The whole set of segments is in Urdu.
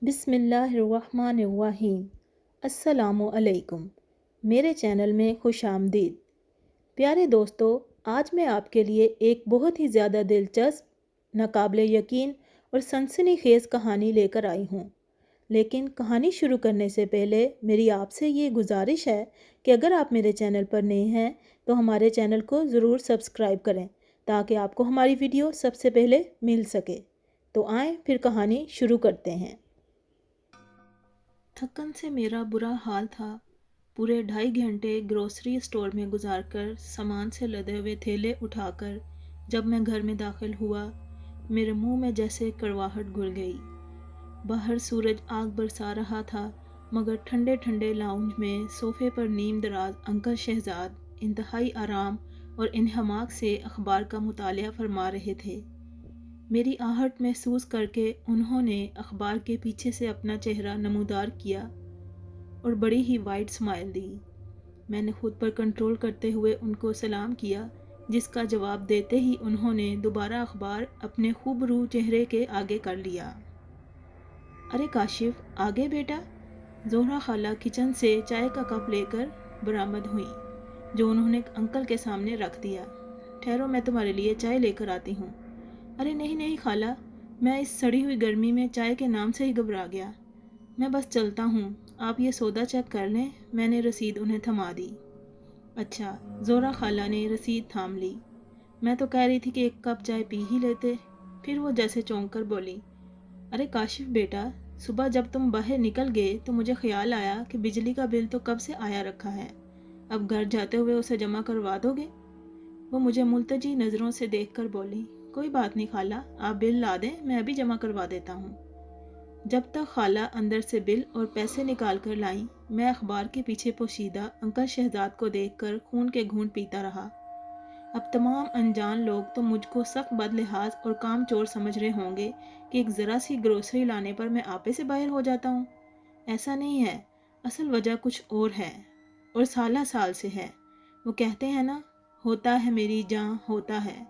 بسم اللہ الرحمن الرحیم۔ السلام علیکم، میرے چینل میں خوش آمدید۔ پیارے دوستو، آج میں آپ کے لیے ایک بہت ہی زیادہ دلچسپ، ناقابل یقین اور سنسنی خیز کہانی لے کر آئی ہوں۔ لیکن کہانی شروع کرنے سے پہلے میری آپ سے یہ گزارش ہے کہ اگر آپ میرے چینل پر نئے ہیں تو ہمارے چینل کو ضرور سبسکرائب کریں تاکہ آپ کو ہماری ویڈیو سب سے پہلے مل سکے۔ تو آئیں پھر کہانی شروع کرتے ہیں۔ تھکن سے میرا برا حال تھا۔ پورے 2.5 گھنٹے گروسری اسٹور میں گزار کر سامان سے لدے ہوئے تھیلے اٹھا کر جب میں گھر میں داخل ہوا، میرے منہ میں جیسے کڑواہٹ گھل گئی۔ باہر سورج آگ برسا رہا تھا، مگر ٹھنڈے ٹھنڈے لاؤنج میں صوفے پر نیم دراز انکل شہزاد انتہائی آرام اور انہماک سے اخبار کا مطالعہ فرما رہے تھے۔ میری آہٹ محسوس کر کے انہوں نے اخبار کے پیچھے سے اپنا چہرہ نمودار کیا اور بڑی ہی وائڈ اسمائل دی۔ میں نے خود پر کنٹرول کرتے ہوئے ان کو سلام کیا، جس کا جواب دیتے ہی انہوں نے دوبارہ اخبار اپنے خوبرو چہرے کے آگے کر لیا۔ ارے کاشف، آگے بیٹا۔ زہرا خالہ کچن سے چائے کا کپ لے کر برآمد ہوئیں، جو انہوں نے انکل کے سامنے رکھ دیا۔ ٹھہرو، میں تمہارے لیے چائے لے کر آتی ہوں۔ ارے نہیں نہیں خالہ، میں اس سڑی ہوئی گرمی میں چائے کے نام سے ہی گھبرا گیا۔ میں بس چلتا ہوں، آپ یہ سودا چیک کر لیں۔ میں نے رسید انہیں تھما دی۔ اچھا، زہرا خالہ نے رسید تھام لی۔ میں تو کہہ رہی تھی کہ ایک کپ چائے پی ہی لیتے۔ پھر وہ جیسے چونک کر بولی، ارے کاشف بیٹا، صبح جب تم باہر نکل گئے تو مجھے خیال آیا کہ بجلی کا بل تو کب سے آیا رکھا ہے، اب گھر جاتے ہوئے اسے جمع کروا دو گے؟ وہ مجھے ملتجی نظروں سے دیکھ کر بولی، کوئی بات نہیں خالہ، آپ بل لا دیں، میں ابھی جمع کروا دیتا ہوں۔ جب تک خالہ اندر سے بل اور پیسے نکال کر لائیں، میں اخبار کے پیچھے پوشیدہ انکل شہزاد کو دیکھ کر خون کے گھونٹ پیتا رہا۔ اب تمام انجان لوگ تو مجھ کو سخت بد لحاظ اور کام چور سمجھ رہے ہوں گے کہ ایک ذرا سی گروسری لانے پر میں آپے سے باہر ہو جاتا ہوں۔ ایسا نہیں ہے، اصل وجہ کچھ اور ہے، اور سالہ سال سے ہے۔ وہ کہتے ہیں نا، ہوتا ہے میری جاں ہوتا ہے۔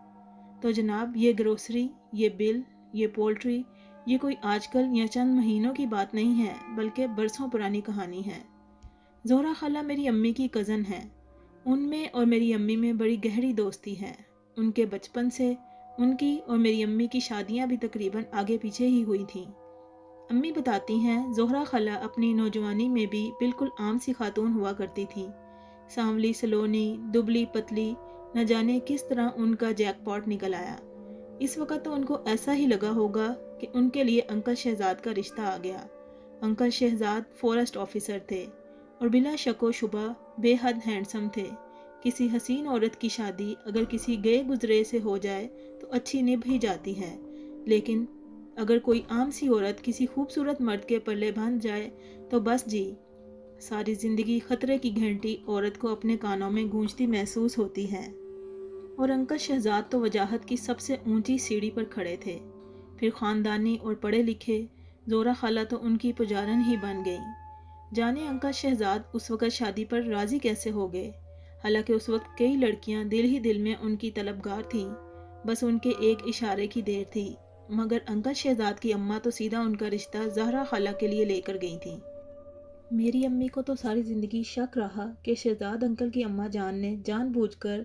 تو جناب، یہ گروسری، یہ بل، یہ پولٹری، یہ کوئی آج کل یا چند مہینوں کی بات نہیں ہے، بلکہ برسوں پرانی کہانی ہے۔ زہرا خالہ میری امی کی کزن ہے۔ ان میں اور میری امی میں بڑی گہری دوستی ہے۔ ان کے بچپن سے ان کی اور میری امی کی شادیاں بھی تقریباً آگے پیچھے ہی ہوئی تھیں۔ امی بتاتی ہیں، زہرا خالہ اپنی نوجوانی میں بھی بالکل عام سی خاتون ہوا کرتی تھی، سانولی سلونی، دبلی پتلی، نہ جانے کس طرح ان کا جیک پاٹ نکل آیا۔ اس وقت تو ان کو ایسا ہی لگا ہوگا کہ ان کے لیے انکل شہزاد کا رشتہ آ گیا۔ انکل شہزاد فورسٹ آفیسر تھے اور بلا شک و شبہ بے حد ہینڈسم تھے۔ کسی حسین عورت کی شادی اگر کسی گئے گزرے سے ہو جائے تو اچھی نبھ ہی جاتی ہے، لیکن اگر کوئی عام سی عورت کسی خوبصورت مرد کے پلے بندھ جائے تو بس جی، ساری زندگی خطرے کی گھنٹی عورت کو اپنے کانوں میں گونجتی محسوس ہوتی ہے۔ اور انکل شہزاد تو وجاہت کی سب سے اونچی سیڑھی پر کھڑے تھے۔ پھر خاندانی اور پڑھے لکھے، زہرا خالہ تو ان کی پجارن ہی بن گئیں۔ جانے انکل شہزاد اس وقت شادی پر راضی کیسے ہو گئے، حالانکہ اس وقت کئی لڑکیاں دل ہی دل میں ان کی طلبگار تھیں، بس ان کے ایک اشارے کی دیر تھی۔ مگر انکل شہزاد کی اماں تو سیدھا ان کا رشتہ زہرا خالہ کے لیے لے کر گئی تھیں۔ میری امی کو تو ساری زندگی شک رہا کہ شہزاد انکل کی اماں جان نے جان بوجھ کر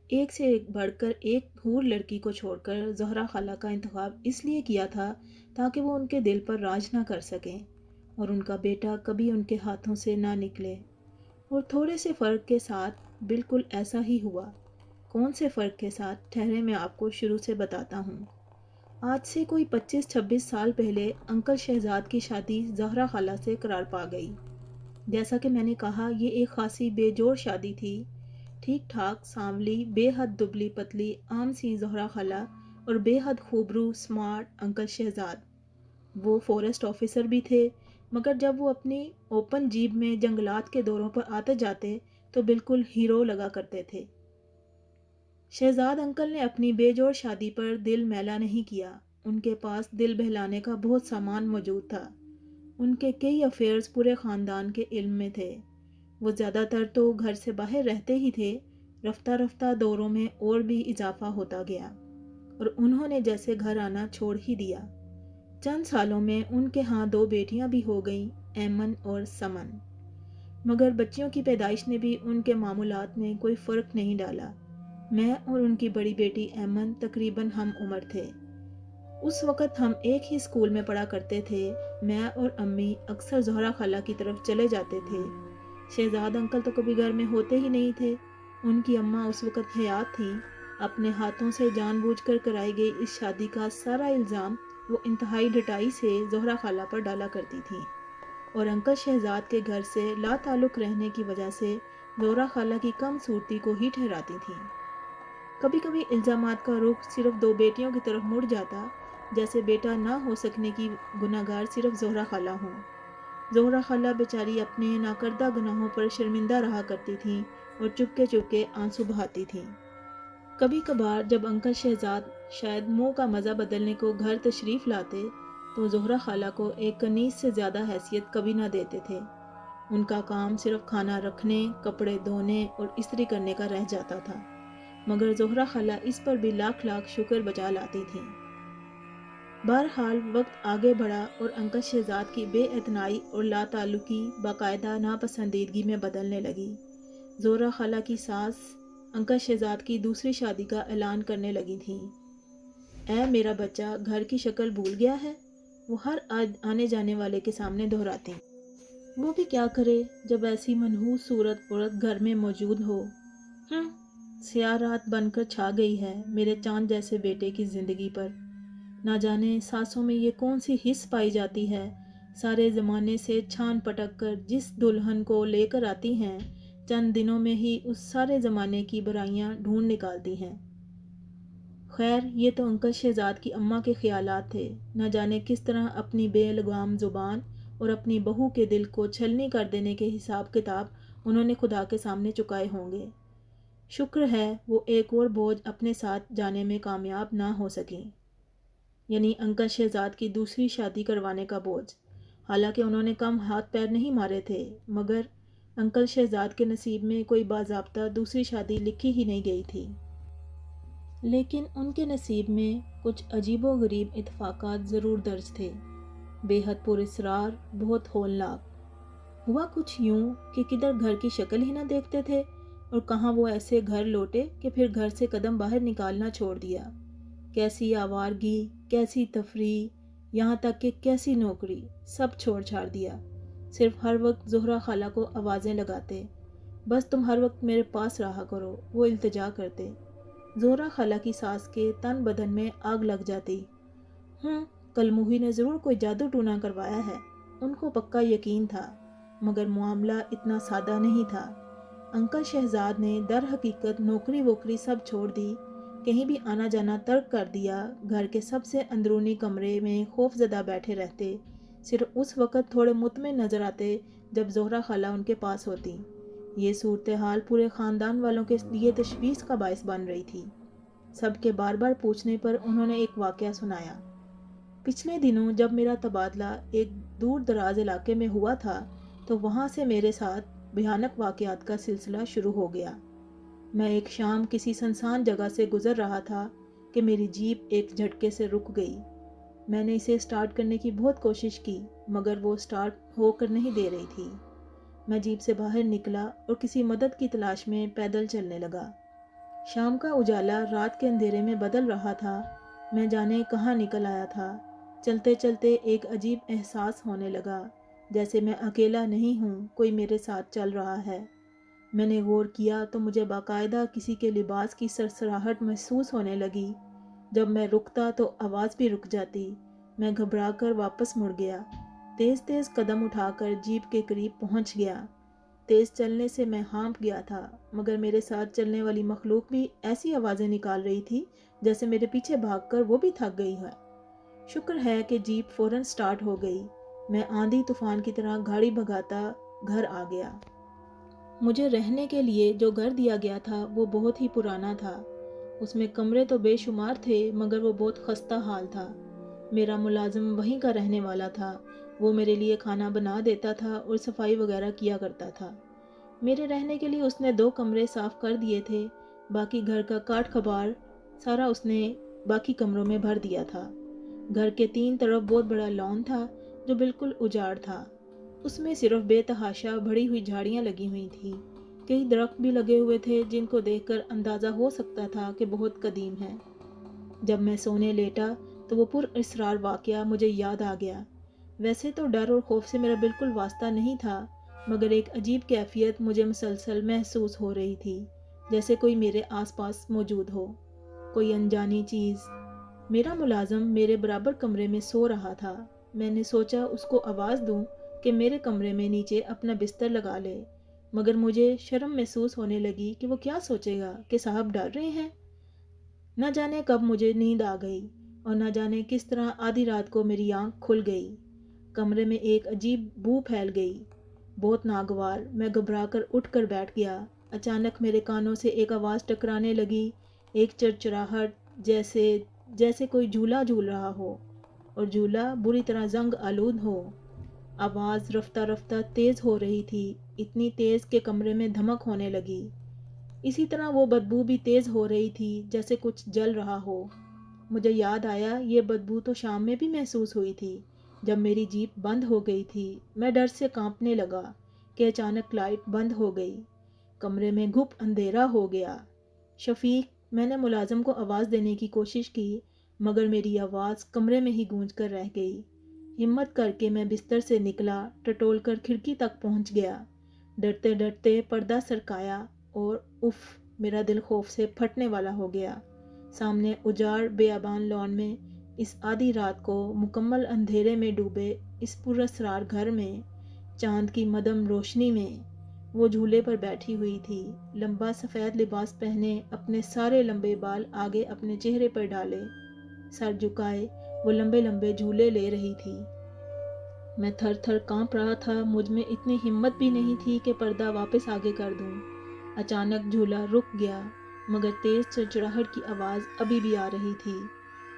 ایک سے بڑھ کر ایک حور لڑکی کو چھوڑ کر زہرا خالہ کا انتخاب اس لیے کیا تھا تاکہ وہ ان کے دل پر راج نہ کر سکیں اور ان کا بیٹا کبھی ان کے ہاتھوں سے نہ نکلے۔ اور تھوڑے سے فرق کے ساتھ بالکل ایسا ہی ہوا۔ کون سے فرق کے ساتھ؟ ٹھہرے میں آپ کو شروع سے بتاتا ہوں۔ آج سے کوئی 25-26 سال پہلے انکل شہزاد کی شادی زہرا خالہ سے قرار پا گئی۔ جیسا کہ میں نے کہا، یہ ایک خاصی بے جوڑ شادی تھی۔ ٹھیک ٹھاک سانولی، بے حد دبلی پتلی عام سی زہرا خالہ اور بے حد خوبرو سمارٹ انکل شہزاد۔ وہ فورسٹ آفیسر بھی تھے، مگر جب وہ اپنی اوپن جیپ میں جنگلات کے دوروں پر آتے جاتے تو بالکل ہیرو لگا کرتے تھے۔ شہزاد انکل نے اپنی بے جوڑ شادی پر دل میلا نہیں کیا۔ ان کے پاس دل بہلانے کا بہت سامان موجود تھا۔ ان کے کئی افیئرز پورے خاندان کے علم میں تھے۔ وہ زیادہ تر تو گھر سے باہر رہتے ہی تھے۔ رفتہ رفتہ دوروں میں اور بھی اضافہ ہوتا گیا اور انہوں نے جیسے گھر آنا چھوڑ ہی دیا۔ چند سالوں میں ان کے ہاں 2 بیٹیاں بھی ہو گئیں، ایمن اور سمن، مگر بچیوں کی پیدائش نے بھی ان کے معمولات میں کوئی فرق نہیں ڈالا۔ میں اور ان کی بڑی بیٹی ایمن تقریباً ہم عمر تھے۔ اس وقت ہم ایک ہی اسکول میں پڑھا کرتے تھے۔ میں اور امی اکثر زہرا خالہ کی طرف چلے جاتے تھے۔ شہزاد انکل تو کبھی گھر میں ہوتے ہی نہیں تھے۔ ان کی اماں اس وقت حیات تھیں۔ اپنے ہاتھوں سے جان بوجھ کر کرائی گئی اس شادی کا سارا الزام وہ انتہائی ڈٹائی سے زہرا خالہ پر ڈالا کرتی تھیں، اور انکل شہزاد کے گھر سے لا تعلق رہنے کی وجہ سے زہرا خالہ کی کم صورتی کو ہی ٹھہراتی تھیں۔ کبھی کبھی الزامات کا رخ صرف 2 بیٹیوں کی طرف مڑ جاتا، جیسے بیٹا نہ ہو سکنے کی گناہگار صرف زہرا خالہ ہوں۔ زہرا خالہ بیچاری اپنے ناکردہ گناہوں پر شرمندہ رہا کرتی تھیں اور چپکے چپکے آنسو بہاتی تھیں۔ کبھی کبھار جب انکل شہزاد شاید منہ کا مزہ بدلنے کو گھر تشریف لاتے تو زہرا خالہ کو ایک کنیز سے زیادہ حیثیت کبھی نہ دیتے تھے۔ ان کا کام صرف کھانا رکھنے، کپڑے دھونے اور استری کرنے کا رہ جاتا تھا، مگر زہرا خالہ اس پر بھی لاکھ لاکھ شکر بجا لاتی تھیں۔ بہرحال وقت آگے بڑھا اور انکل شہزاد کی بے اعتنائی اور لا تعلقی باقاعدہ ناپسندیدگی میں بدلنے لگی۔ زہرا خالہ کی ساس انکل شہزاد کی دوسری شادی کا اعلان کرنے لگی تھیں۔ اے میرا بچہ گھر کی شکل بھول گیا ہے، وہ ہر آنے جانے والے کے سامنے دہراتی۔ وہ بھی کیا کرے جب ایسی منحوس صورت عورت گھر میں موجود ہو۔ سیاہ رات بن کر چھا گئی ہے میرے چاند جیسے بیٹے کی زندگی پر۔ نہ جانے ساسوں میں یہ کون سی حس پائی جاتی ہے، سارے زمانے سے چھان پٹک کر جس دلہن کو لے کر آتی ہیں، چند دنوں میں ہی اس سارے زمانے کی برائیاں ڈھونڈ نکالتی ہیں۔ خیر یہ تو انکل شہزاد کی اماں کے خیالات تھے، نہ جانے کس طرح اپنی بے لگام زبان اور اپنی بہو کے دل کو چھلنی کر دینے کے حساب کتاب انہوں نے خدا کے سامنے چکائے ہوں گے۔ شکر ہے وہ ایک اور بوجھ اپنے ساتھ جانے میں کامیاب نہ ہو سکیں، یعنی انکل شہزاد کی دوسری شادی کروانے کا بوجھ۔ حالانکہ انہوں نے کم ہاتھ پیر نہیں مارے تھے، مگر انکل شہزاد کے نصیب میں کوئی باضابطہ دوسری شادی لکھی ہی نہیں گئی تھی۔ لیکن ان کے نصیب میں کچھ عجیب و غریب اتفاقات ضرور درج تھے، بے حد پراسرار، بہت ہولناک۔ ہوا کچھ یوں کہ کدھر گھر کی شکل ہی نہ دیکھتے تھے، اور کہاں وہ ایسے گھر لوٹے کہ پھر گھر سے قدم باہر نکالنا چھوڑ دیا۔ کیسی آوارگی، کیسی تفریح، یہاں تک کہ کیسی نوکری، سب چھوڑ چھاڑ دیا۔ صرف ہر وقت زہرا خالہ کو آوازیں لگاتے، بس تم ہر وقت میرے پاس رہا کرو، وہ التجا کرتے۔ زہرا خالہ کی ساس کے تن بدن میں آگ لگ جاتی۔ کل موہی نے ضرور کوئی جادو ٹونا کروایا ہے، ان کو پکا یقین تھا، مگر معاملہ اتنا سادہ نہیں تھا۔ انکل شہزاد نے در حقیقت نوکری ووکری سب چھوڑ دی، کہیں بھی آنا جانا ترک کر دیا، گھر کے سب سے اندرونی کمرے میں خوف زدہ بیٹھے رہتے، صرف اس وقت تھوڑے مطمئن نظر آتے جب زہرا خالہ ان کے پاس ہوتی۔ یہ صورتحال پورے خاندان والوں کے لیے تشویش کا باعث بن رہی تھی۔ سب کے بار بار پوچھنے پر انہوں نے ایک واقعہ سنایا۔ پچھلے دنوں جب میرا تبادلہ ایک دور دراز علاقے میں ہوا تھا تو وہاں سے میرے ساتھ بھیانک واقعات کا سلسلہ شروع ہو گیا۔ میں ایک شام کسی سنسان جگہ سے گزر رہا تھا کہ میری جیپ ایک جھٹکے سے رک گئی۔ میں نے اسے سٹارٹ کرنے کی بہت کوشش کی، مگر وہ سٹارٹ ہو کر نہیں دے رہی تھی۔ میں جیپ سے باہر نکلا اور کسی مدد کی تلاش میں پیدل چلنے لگا۔ شام کا اجالا رات کے اندھیرے میں بدل رہا تھا، میں جانے کہاں نکل آیا تھا۔ چلتے چلتے ایک عجیب احساس ہونے لگا، جیسے میں اکیلا نہیں ہوں، کوئی میرے ساتھ چل رہا ہے۔ میں نے غور کیا تو مجھے باقاعدہ کسی کے لباس کی سرسراہٹ محسوس ہونے لگی۔ جب میں رکتا تو آواز بھی رک جاتی۔ میں گھبرا کر واپس مڑ گیا، تیز تیز قدم اٹھا کر جیپ کے قریب پہنچ گیا۔ تیز چلنے سے میں ہانپ گیا تھا، مگر میرے ساتھ چلنے والی مخلوق بھی ایسی آوازیں نکال رہی تھی جیسے میرے پیچھے بھاگ کر وہ بھی تھک گئی ہے۔ شکر ہے کہ جیپ فوراً سٹارٹ ہو گئی۔ میں آندھی طوفان کی طرح گاڑی بھگاتا گھر آ گیا۔ مجھے رہنے کے لیے جو گھر دیا گیا تھا وہ بہت ہی پرانا تھا۔ اس میں کمرے تو بے شمار تھے، مگر وہ بہت خستہ حال تھا۔ میرا ملازم وہیں کا رہنے والا تھا، وہ میرے لیے کھانا بنا دیتا تھا اور صفائی وغیرہ کیا کرتا تھا۔ میرے رہنے کے لیے اس نے 2 کمرے صاف کر دیے تھے، باقی گھر کا کاٹ کباڑ سارا اس نے باقی کمروں میں بھر دیا تھا۔ گھر کے 3 طرف بہت بڑا لان تھا جو بالکل اجاڑ تھا۔ اس میں صرف بے تحاشا بڑھی ہوئی جھاڑیاں لگی ہوئی تھیں۔ کئی درخت بھی لگے ہوئے تھے جن کو دیکھ کر اندازہ ہو سکتا تھا کہ بہت قدیم ہیں۔ جب میں سونے لیٹا تو وہ پر اسرار واقعہ مجھے یاد آ گیا۔ ویسے تو ڈر اور خوف سے میرا بالکل واسطہ نہیں تھا، مگر ایک عجیب کیفیت مجھے مسلسل محسوس ہو رہی تھی، جیسے کوئی میرے آس پاس موجود ہو، کوئی انجانی چیز۔ میرا ملازم میرے برابر کمرے میں سو رہا تھا۔ میں نے سوچا اس کو آواز دوں کہ میرے کمرے میں نیچے اپنا بستر لگا لے، مگر مجھے شرم محسوس ہونے لگی کہ وہ کیا سوچے گا کہ صاحب ڈر رہے ہیں۔ نہ جانے کب مجھے نیند آ گئی اور نہ جانے کس طرح آدھی رات کو میری آنکھ کھل گئی۔ کمرے میں ایک عجیب بو پھیل گئی، بہت ناگوار۔ میں گھبرا کر اٹھ کر بیٹھ گیا۔ اچانک میرے کانوں سے ایک آواز ٹکرانے لگی، ایک چرچراہٹ، جیسے کوئی جھولا جھول رہا ہو اور جھولا بری طرح زنگ آلود ہو۔ آواز رفتہ رفتہ تیز ہو رہی تھی، اتنی تیز کہ کمرے میں دھمک ہونے لگی۔ اسی طرح وہ بدبو بھی تیز ہو رہی تھی، جیسے کچھ جل رہا ہو۔ مجھے یاد آیا یہ بدبو تو شام میں بھی محسوس ہوئی تھی جب میری جیپ بند ہو گئی تھی۔ میں ڈر سے کانپنے لگا کہ اچانک لائٹ بند ہو گئی، کمرے میں گھپ اندھیرا ہو گیا۔ شفیق، میں نے ملازم کو آواز دینے کی کوشش کی، مگر میری آواز کمرے میں ہی گونج کر رہ گئی۔ ہمت کر کے میں بستر سے نکلا، ٹٹول کر کھڑکی تک پہنچ گیا۔ ڈرتے ڈرتے پردہ سرکایا اور اف، میرا دل خوف سے پھٹنے والا ہو گیا۔ سامنے اجاڑ بیابان لان میں اس آدھی رات کو مکمل اندھیرے میں ڈوبے اس پراسرار گھر میں، چاند کی مدھم روشنی میں، وہ جھولے پر بیٹھی ہوئی تھی، لمبا سفید لباس پہنے، اپنے سارے لمبے بال آگے اپنے چہرے پر ڈالے، سر جھکائے وہ لمبے لمبے جھولے لے رہی تھی۔ میں تھر تھر کانپ رہا تھا، مجھ میں اتنی ہمت بھی نہیں تھی کہ پردہ واپس آگے کر دوں۔ اچانک جھولا رک گیا، مگر تیز چڑچڑاہٹ کی آواز ابھی بھی آ رہی تھی۔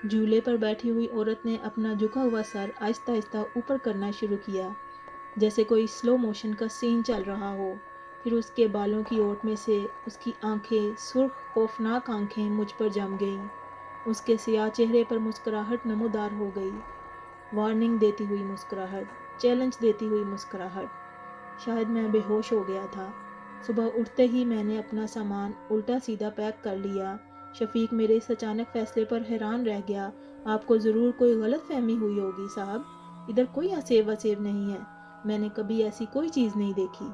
جھولے پر بیٹھی ہوئی عورت نے اپنا جھکا ہوا سر آہستہ آہستہ اوپر کرنا شروع کیا، جیسے کوئی سلو موشن کا سین چل رہا ہو۔ پھر اس کے بالوں کی اوٹ میں سے اس کی آنکھیں، سرخ خوفناک آنکھیں مجھ پر جم گئیں۔ اس کے سیاہ چہرے پر مسکراہٹ نمودار ہو گئی، وارننگ دیتی ہوئی مسکراہٹ، چیلنج دیتی ہوئی مسکراہٹ۔ شاید میں بے ہوش ہو گیا تھا۔ صبح اٹھتے ہی میں نے اپنا سامان الٹا سیدھا پیک کر لیا۔ شفیق میرے اس اچانک فیصلے پر حیران رہ گیا۔ آپ کو ضرور کوئی غلط فہمی ہوئی ہوگی صاحب، ادھر کوئی حسیب وسیب نہیں ہے، میں نے کبھی ایسی کوئی چیز نہیں دیکھی۔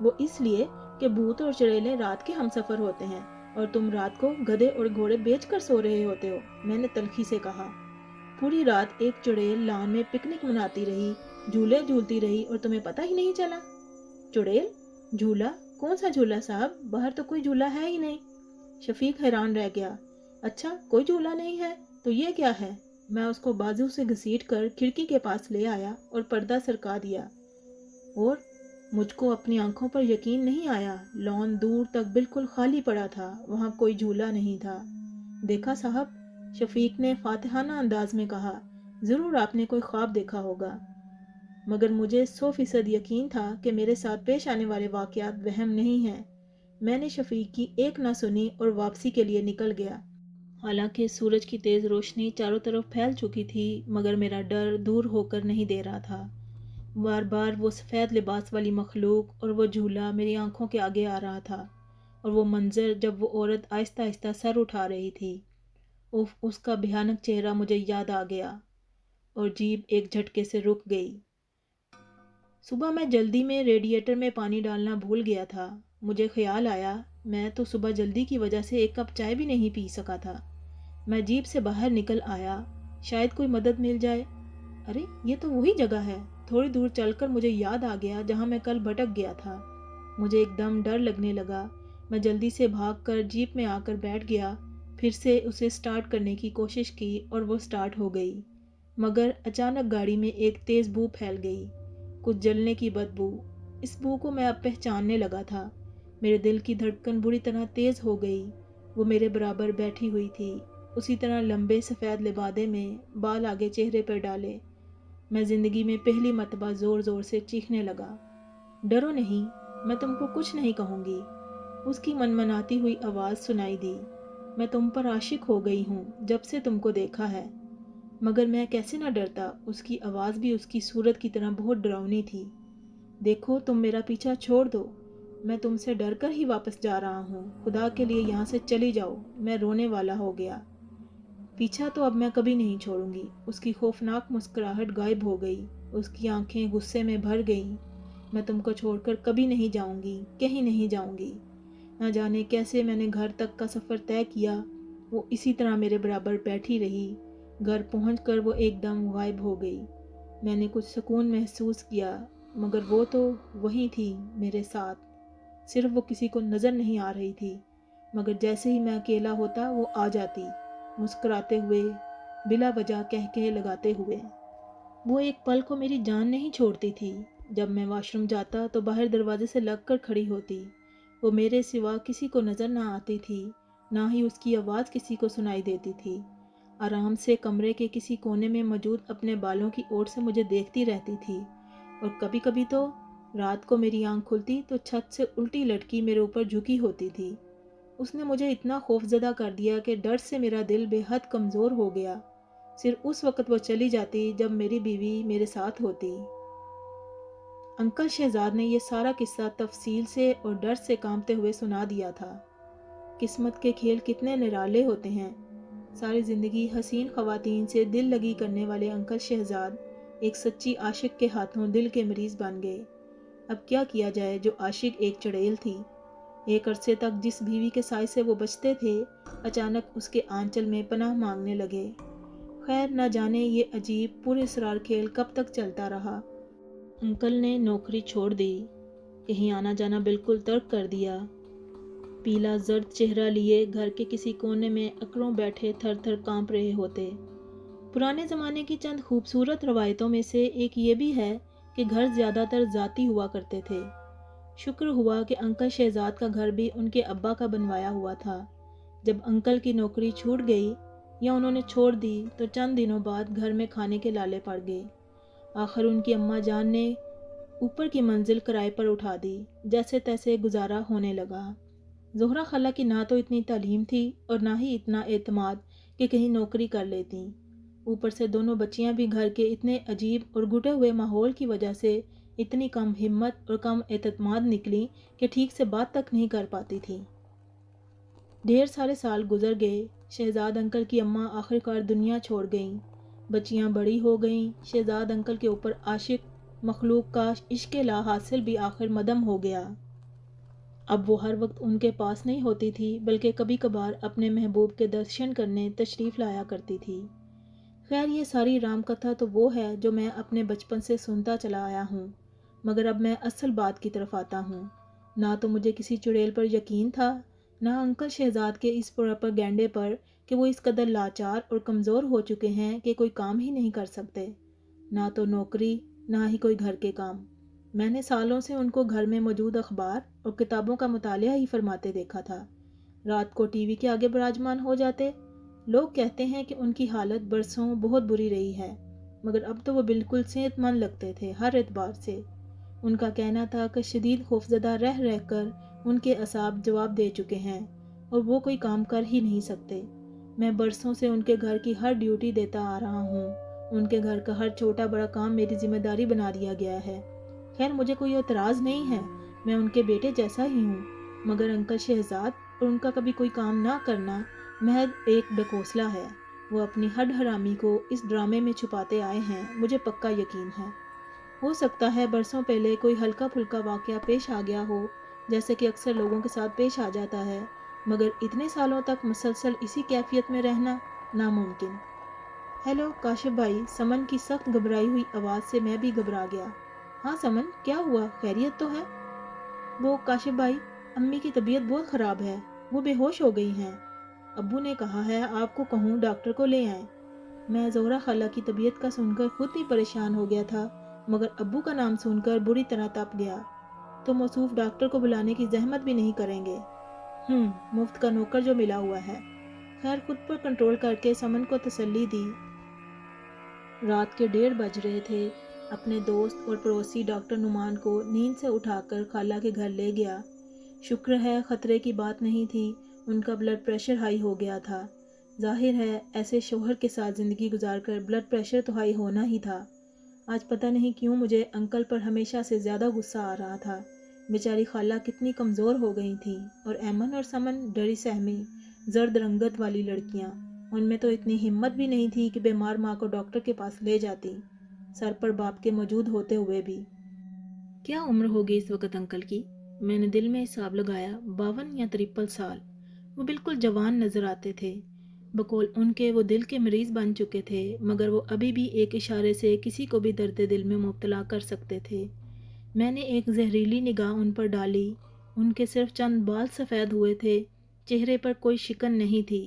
وہ اس لیے کہ بھوت اور چڑیلیں رات کے ہم سفر ہوتے ہیں اور تم رات کو گدھے اور گھوڑے بیچ کر سو رہے ہوتے ہو، میں نے تلخی سے کہا۔ پوری رات ایک چڑیل لان میں پکنک مناتی رہی، جھولے جھولتی رہی اور تمہیں پتہ ہی نہیں چلا؟ چڑیل؟ جھولا؟ کون سا جھولا صاحب؟ باہر تو کوئی جھولا ہے ہی نہیں۔ شفیق حیران رہ گیا۔ اچھا کوئی جھولا نہیں ہے تو یہ کیا ہے؟ میں اس کو بازو سے گھسیٹ کر کھڑکی کے پاس لے آیا اور پردہ سرکا دیا، اور مجھ کو اپنی آنکھوں پر یقین نہیں آیا۔ لان دور تک بالکل خالی پڑا تھا، وہاں کوئی جھولا نہیں تھا۔ دیکھا صاحب، شفیق نے فاتحانہ انداز میں کہا، ضرور آپ نے کوئی خواب دیکھا ہوگا، مگر مجھے 100% یقین تھا کہ میرے ساتھ پیش آنے والے واقعات وہم نہیں ہیں۔ میں نے شفیق کی ایک نہ سنی اور واپسی کے لیے نکل گیا۔ حالانکہ سورج کی تیز روشنی چاروں طرف پھیل چکی تھی، مگر میرا ڈر دور ہو کر نہیں دے رہا تھا۔ بار بار وہ سفید لباس والی مخلوق اور وہ جھولا میری آنکھوں کے آگے آ رہا تھا، اور وہ منظر جب وہ عورت آہستہ آہستہ سر اٹھا رہی تھی، اس کا بھیانک چہرہ مجھے یاد آ گیا، اور جیپ ایک جھٹکے سے رک گئی۔ صبح میں جلدی میں ریڈیٹر میں پانی ڈالنا بھول گیا تھا۔ مجھے خیال آیا میں تو صبح جلدی کی وجہ سے ایک کپ چائے بھی نہیں پی سکا تھا۔ میں جیپ سے باہر نکل آیا، شاید کوئی مدد مل جائے۔ ارے یہ تو وہی جگہ ہے۔ تھوڑی دور چل کر مجھے یاد آ گیا جہاں میں کل بھٹک گیا تھا۔ مجھے ایک دم ڈر لگنے لگا۔ میں جلدی سے بھاگ کر جیپ میں آ کر بیٹھ گیا، پھر سے اسے سٹارٹ کرنے کی کوشش کی اور وہ سٹارٹ ہو گئی، مگر اچانک گاڑی میں ایک تیز بو پھیل گئی، کچھ جلنے کی بدبو۔ اس بو کو میں اب پہچاننے لگا تھا۔ میرے دل کی دھڑکن بری طرح تیز ہو گئی۔ وہ میرے برابر بیٹھی ہوئی تھی، اسی طرح لمبے سفید لبادے میں، بال آگے چہرے پر ڈالے۔ میں زندگی میں پہلی مرتبہ زور زور سے چیخنے لگا، ڈرو نہیں، میں تم کو کچھ نہیں کہوں گی۔ اس کی منمناتی ہوئی آواز سنائی دی، میں تم پر عاشق ہو گئی ہوں جب سے تم کو دیکھا ہے۔ مگر میں کیسے نہ ڈرتا، اس کی آواز بھی اس کی صورت کی طرح بہت ڈراؤنی تھی۔ دیکھو تم میرا پیچھا چھوڑ دو، میں تم سے ڈر کر ہی واپس جا رہا ہوں، خدا کے لیے یہاں سے چلی جاؤ۔ میں رونے والا ہو گیا۔ پیچھا تو اب میں کبھی نہیں چھوڑوں گی۔ اس کی خوفناک مسکراہٹ غائب ہو گئی، اس کی آنکھیں غصے میں بھر گئیں۔ میں تم کو چھوڑ کر کبھی نہیں جاؤں گی، کہیں نہیں جاؤں گی۔ نہ جانے کیسے میں نے گھر تک کا سفر طے کیا، وہ اسی طرح میرے برابر بیٹھی رہی۔ گھر پہنچ کر وہ ایک دم غائب ہو گئی۔ میں نے کچھ سکون محسوس کیا، مگر وہ تو وہی تھی میرے ساتھ، صرف وہ کسی کو نظر نہیں آ رہی تھی۔ مگر جیسے ہی میں اکیلا ہوتا وہ آ جاتی، مسکراتے ہوئے، بلا وجہ کہکہے لگاتے ہوئے۔ وہ ایک پل کو میری جان نہیں چھوڑتی تھی۔ جب میں واش روم جاتا تو باہر دروازے سے لگ کر کھڑی ہوتی۔ وہ میرے سوا کسی کو نظر نہ آتی تھی، نہ ہی اس کی آواز کسی کو سنائی دیتی تھی۔ آرام سے کمرے کے کسی کونے میں موجود اپنے بالوں کی اوٹ سے مجھے دیکھتی رہتی تھی، اور کبھی کبھی تو رات کو میری آنکھ کھلتی تو چھت سے الٹی لٹکی میرے اوپر جھکی ہوتی تھی۔ اس نے مجھے اتنا خوفزدہ کر دیا کہ ڈر سے میرا دل بے حد کمزور ہو گیا۔ صرف اس وقت وہ چلی جاتی جب میری بیوی میرے ساتھ ہوتی۔ انکل شہزاد نے یہ سارا قصہ تفصیل سے اور ڈر سے کانپتے ہوئے سنا دیا تھا۔ قسمت کے کھیل کتنے نرالے ہوتے ہیں۔ ساری زندگی حسین خواتین سے دل لگی کرنے والے انکل شہزاد ایک سچی عاشق کے ہاتھوں دل کے مریض بن گئے۔ اب کیا کیا جائے، جو عاشق ایک چڑیل تھی۔ ایک عرصے تک جس بیوی کے سائے سے وہ بچتے تھے، اچانک اس کے آنچل میں پناہ مانگنے لگے۔ خیر نہ جانے یہ عجیب پر اسرار کھیل کب تک چلتا رہا۔ انکل نے نوکری چھوڑ دی، کہیں آنا جانا بالکل ترک کر دیا۔ پیلا زرد چہرہ لیے گھر کے کسی کونے میں اکڑوں بیٹھے تھر تھر کانپ رہے ہوتے۔ پرانے زمانے کی چند خوبصورت روایتوں میں سے ایک یہ بھی ہے کہ گھر زیادہ تر ذاتی ہوا کرتے تھے۔ شکر ہوا کہ انکل شہزاد کا گھر بھی ان کے ابا کا بنوایا ہوا تھا۔ جب انکل کی نوکری چھوٹ گئی یا انہوں نے چھوڑ دی تو چند دنوں بعد گھر میں کھانے کے لالے پڑ گئے۔ آخر ان کی اماں جان نے اوپر کی منزل کرائے پر اٹھا دی، جیسے تیسے گزارا ہونے لگا۔ زہرہ خالہ کی نہ تو اتنی تعلیم تھی اور نہ ہی اتنا اعتماد کہ کہیں نوکری کر لیتیں۔ اوپر سے دونوں بچیاں بھی گھر کے اتنے عجیب اور گھٹے ہوئے ماحول کی وجہ سے اتنی کم ہمت اور کم اعتماد نکلیں کہ ٹھیک سے بات تک نہیں کر پاتی تھیں۔ ڈھیر سارے سال گزر گئے۔ شہزاد انکل کی اماں آخرکار دنیا چھوڑ گئیں۔ بچیاں بڑی ہو گئیں۔ شہزاد انکل کے اوپر عاشق مخلوق کا عشق لا حاصل بھی آخر مدم ہو گیا۔ اب وہ ہر وقت ان کے پاس نہیں ہوتی تھی، بلکہ کبھی کبھار اپنے محبوب کے درشن کرنے تشریف لایا کرتی تھی۔ خیر یہ ساری رام کتھا تو وہ ہے جو میں اپنے بچپن سے سنتا چلا آیا ہوں، مگر اب میں اصل بات کی طرف آتا ہوں۔ نہ تو مجھے کسی چڑیل پر یقین تھا، نہ انکل شہزاد کے اس پروپیگنڈے پر کہ وہ اس قدر لاچار اور کمزور ہو چکے ہیں کہ کوئی کام ہی نہیں کر سکتے، نہ تو نوکری، نہ ہی کوئی گھر کے کام۔ میں نے سالوں سے ان کو گھر میں موجود اخبار اور کتابوں کا مطالعہ ہی فرماتے دیکھا تھا۔ رات کو ٹی وی کے آگے براجمان ہو جاتے۔ لوگ کہتے ہیں کہ ان کی حالت برسوں بہت بری رہی ہے، مگر اب تو وہ بالکل صحت مند لگتے تھے ہر اعتبار سے۔ ان کا کہنا تھا کہ شدید خوفزدہ رہ رہ کر ان کے اعصاب جواب دے چکے ہیں اور وہ کوئی کام کر ہی نہیں سکتے۔ میں برسوں سے ان کے گھر کی ہر ڈیوٹی دیتا آ رہا ہوں، ان کے گھر کا ہر چھوٹا بڑا کام میری ذمہ داری بنا دیا گیا ہے۔ خیر مجھے کوئی اعتراض نہیں ہے، میں ان کے بیٹے جیسا ہی ہوں، مگر انکل شہزاد اور ان کا کبھی کوئی کام نہ کرنا محض ایک ڈکوسلا ہے۔ وہ اپنی ہڈ حرامی کو اس ڈرامے میں چھپاتے آئے ہیں، مجھے پکا یقین ہے۔ ہو سکتا ہے برسوں پہلے کوئی ہلکا پھلکا واقعہ پیش آ گیا ہو، جیسے کہ اکثر لوگوں کے ساتھ پیش آ جاتا ہے، مگر اتنے سالوں تک مسلسل اسی کیفیت میں رہنا ناممکن۔ ہیلو کاشف بھائی، سمن کی سخت گھبرائی ہوئی آواز سے میں بھی گھبرا گیا۔ ہاں سمن، کیا ہوا؟ خیریت تو ہے؟ وہ کاشف بھائی، امی کی طبیعت بہت خراب ہے، وہ بے ہوش ہو گئی ہیں۔ ابو نے کہا ہے آپ کو کہوں ڈاکٹر کو لے آئیں۔ میں زہرہ خالہ کی طبیعت کا سن کر خود بھی پریشان ہو گیا تھا، مگر ابو کا نام سن کر بری طرح تپ گیا۔ تو موصوف ڈاکٹر کو بلانے کی زحمت بھی نہیں کریں گے؟ مفت کا نوکر جو ملا ہوا ہے۔ خیر خود پر کنٹرول کر کے سمن کو تسلی دی۔ رات کے 1:30 بج رہے تھے۔ اپنے دوست اور پڑوسی ڈاکٹر نعمان کو نیند سے اٹھا کر خالہ کے گھر لے گیا۔ شکر ہے خطرے کی بات نہیں تھی، ان کا بلڈ پریشر ہائی ہو گیا تھا۔ ظاہر ہے ایسے شوہر کے ساتھ زندگی گزار کر بلڈ پریشر تو ہائی ہونا ہی تھا۔ آج پتہ نہیں کیوں مجھے انکل پر ہمیشہ سے زیادہ غصہ آ رہا تھا۔ بیچاری خالہ کتنی کمزور ہو گئی تھیں، اور ایمن اور سمن ڈری سہمی زرد رنگت والی لڑکیاں، ان میں تو اتنی ہمت بھی نہیں تھی کہ بیمار ماں کو ڈاکٹر کے پاس لے جاتی، سر پر باپ کے موجود ہوتے ہوئے بھی۔ کیا عمر ہوگی اس وقت انکل کی؟ میں نے دل میں حساب لگایا، 52 یا 53 سال۔ وہ بالکل جوان نظر آتے تھے، بقول ان کے وہ دل کے مریض بن چکے تھے، مگر وہ ابھی بھی ایک اشارے سے کسی کو بھی درد دل میں مبتلا کر سکتے تھے۔ میں نے ایک زہریلی نگاہ ان پر ڈالی، ان کے صرف چند بال سفید ہوئے تھے، چہرے پر کوئی شکن نہیں تھی۔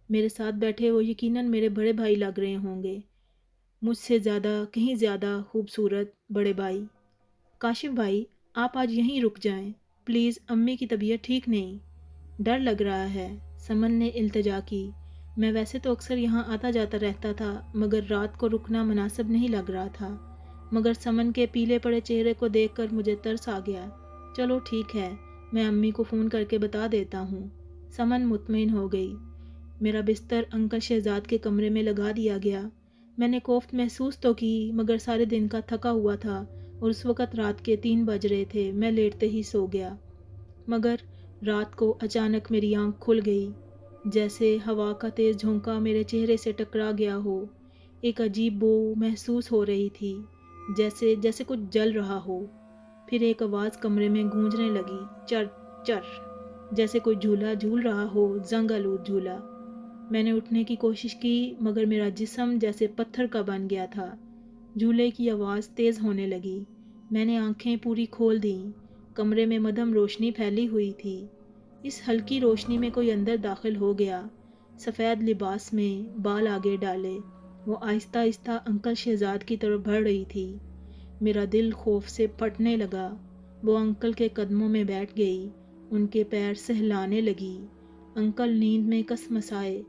میرے ساتھ بیٹھے وہ یقیناً میرے بڑے بھائی لگ رہے ہوں گے، مجھ سے زیادہ، کہیں زیادہ خوبصورت بڑے بھائی۔ کاشف بھائی، آپ آج یہیں رک جائیں پلیز، امی کی طبیعت ٹھیک نہیں، ڈر لگ رہا ہے، سمن نے التجا کی۔ میں ویسے تو اکثر یہاں آتا جاتا رہتا تھا، مگر رات کو رکنا مناسب نہیں لگ رہا تھا، مگر سمن کے پیلے پڑے چہرے کو دیکھ کر مجھے ترس آ گیا۔ چلو ٹھیک ہے، میں امی کو فون کر کے بتا دیتا ہوں۔ سمن مطمئن ہو گئی۔ میرا بستر انکل شہزاد کے کمرے میں لگا دیا گیا۔ میں نے کوفت محسوس تو کی، مگر سارے دن کا تھکا ہوا تھا، اور اس وقت رات کے 3 بج رہے تھے۔ میں لیٹتے ہی سو گیا، مگر رات کو اچانک میری آنکھ کھل گئی، جیسے ہوا کا تیز جھونکا میرے چہرے سے ٹکرا گیا ہو۔ ایک عجیب بو محسوس ہو رہی تھی، جیسے کچھ جل رہا ہو۔ پھر ایک آواز کمرے میں گونجنے لگی، چر چر، جیسے کوئی جھولا جھول رہا ہو، زنگ آلود جھولا۔ میں نے اٹھنے کی کوشش کی، مگر میرا جسم جیسے پتھر کا بن گیا تھا۔ جھولے کی آواز تیز ہونے لگی۔ میں نے آنکھیں پوری کھول دیں۔ کمرے میں مدھم روشنی پھیلی ہوئی تھی۔ اس ہلکی روشنی میں کوئی اندر داخل ہو گیا، سفید لباس میں، بال آگے ڈالے۔ وہ آہستہ آہستہ انکل شہزاد کی طرف بڑھ رہی تھی۔ میرا دل خوف سے پھٹنے لگا۔ وہ انکل کے قدموں میں بیٹھ گئی، ان کے پیر سہلانے لگی۔ انکل نیند میں کسمسائے۔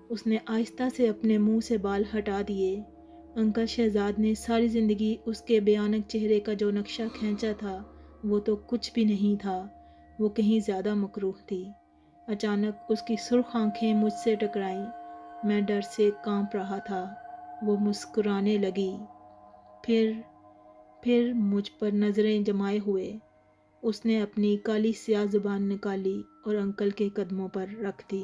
اس نے آہستہ سے اپنے منہ سے بال ہٹا دیے۔ انکل شہزاد نے ساری زندگی اس کے بھیانک چہرے کا جو نقشہ کھینچا تھا، وہ تو کچھ بھی نہیں تھا، وہ کہیں زیادہ مکروہ تھی۔ اچانک اس کی سرخ آنکھیں مجھ سے ٹکرائیں۔ میں ڈر سے کانپ رہا تھا۔ وہ مسکرانے لگی، پھر مجھ پر نظریں جمائے ہوئے اس نے اپنی کالی سیاہ زبان نکالی اور انکل کے قدموں پر رکھ دی۔